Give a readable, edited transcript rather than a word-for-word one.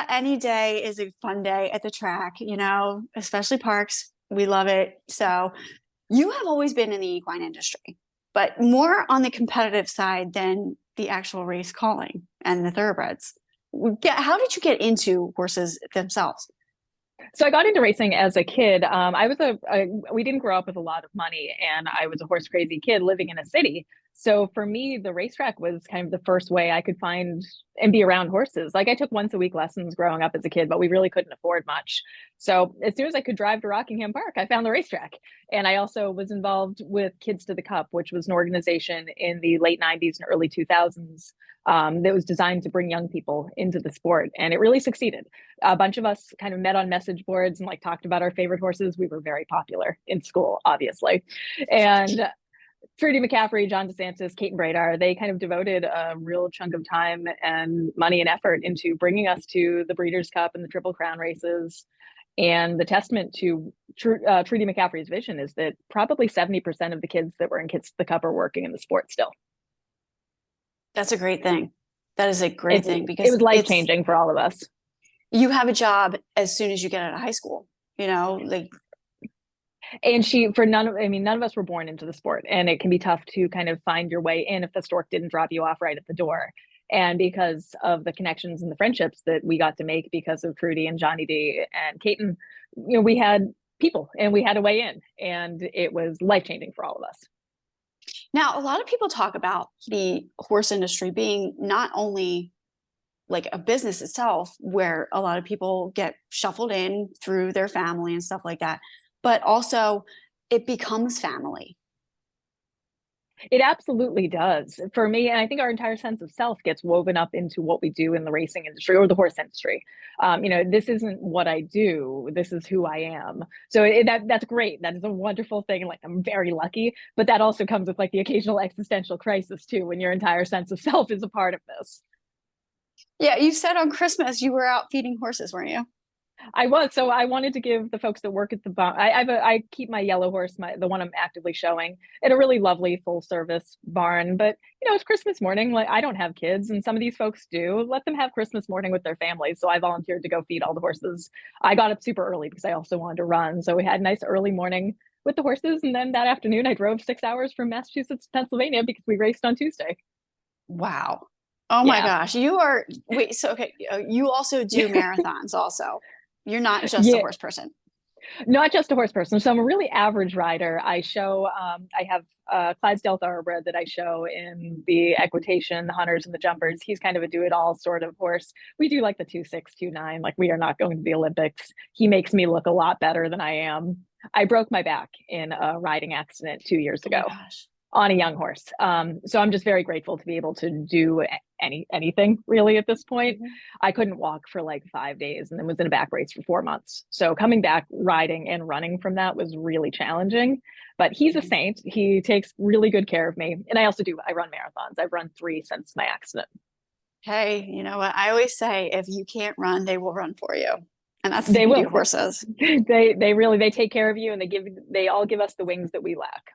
any day is a fun day at the track, especially Parx. We love it. So you have always been in the equine industry, but more on the competitive side than the actual race calling and the thoroughbreds. How did you get into horses themselves? So I got into racing as a kid. We didn't grow up with a lot of money, and I was a horse crazy kid living in a city. So for me, the racetrack was kind of the first way I could find and be around horses. Like I took once a week lessons growing up as a kid, but we really couldn't afford much. So as soon as I could drive to Rockingham Park, I found the racetrack. And I also was involved with Kids to the Cup, which was an organization in the late 90s and early 2000s that was designed to bring young people into the sport. And it really succeeded. A bunch of us kind of met on message boards and like talked about our favorite horses. We were very popular in school, obviously. And Trudy McCaffrey, John DeSantis, Kate and Bradar, they kind of devoted a real chunk of time and money and effort into bringing us to the Breeders' Cup and the Triple Crown races. And the testament to Trudy McCaffrey's vision is that probably 70% of the kids that were in Kids to the Cup are working in the sport still. That's a great thing. That is a great thing It because was life changing for all of us. you have a job as soon as you get out of high school, like And none of us were born into the sport, and it can be tough to kind of find your way in if the stork didn't drop you off right at the door. And because of the connections and the friendships that we got to make because of Trudy and Johnny D and Caton, we had people and we had a way in, and it was life changing for all of us. now a lot of people talk about the horse industry being not only like a business itself where a lot of people get shuffled in through their family and stuff like that, but also it becomes family. It absolutely does for me. And I think our entire sense of self gets woven up into what we do in the racing industry or the horse industry. This isn't what I do. This is who I am. So that's great. That is a wonderful thing. Like I'm very lucky, but that also comes with like the occasional existential crisis too, when your entire sense of self is a part of this. Yeah, you said on Christmas you were out feeding horses, weren't you? I was. So I wanted to give the folks that work at the barn. I keep my yellow horse, the one I'm actively showing, at a really lovely full service barn. But it's Christmas morning. Like I don't have kids, and some of these folks do. Let them have Christmas morning with their families. So I volunteered to go feed all the horses. I got up super early because I also wanted to run. So we had a nice early morning with the horses, and then that afternoon I drove 6 hours from Massachusetts to Pennsylvania because we raced on Tuesday. Wow. Oh my Yeah. gosh. You are, wait, so okay, you also do marathons also. You're not just a Yeah. horse person. Not just a horse person. So I'm a really average rider. I have Clydesdale Thoroughbred that I show in the equitation, the hunters, and the jumpers. He's kind of a do-it-all sort of horse. We do like the 2.6, 2.9. Like we are not going to the Olympics. He makes me look a lot better than I am. I broke my back in a riding accident 2 years Oh my ago gosh. on a young horse. So I'm just very grateful to be able to do anything really at this point. Mhm. I couldn't walk for like 5 days and then was in a back brace for 4 months. So coming back riding and running from that was really challenging. But he's a Mhm. saint. He takes really good care of me. And I run marathons. I've run 3 since my accident. Hey, you know what? I always say if you can't run, they will run for you. And that's the They beauty will. of horses. They take care of you, and they all give us the wings that we lack.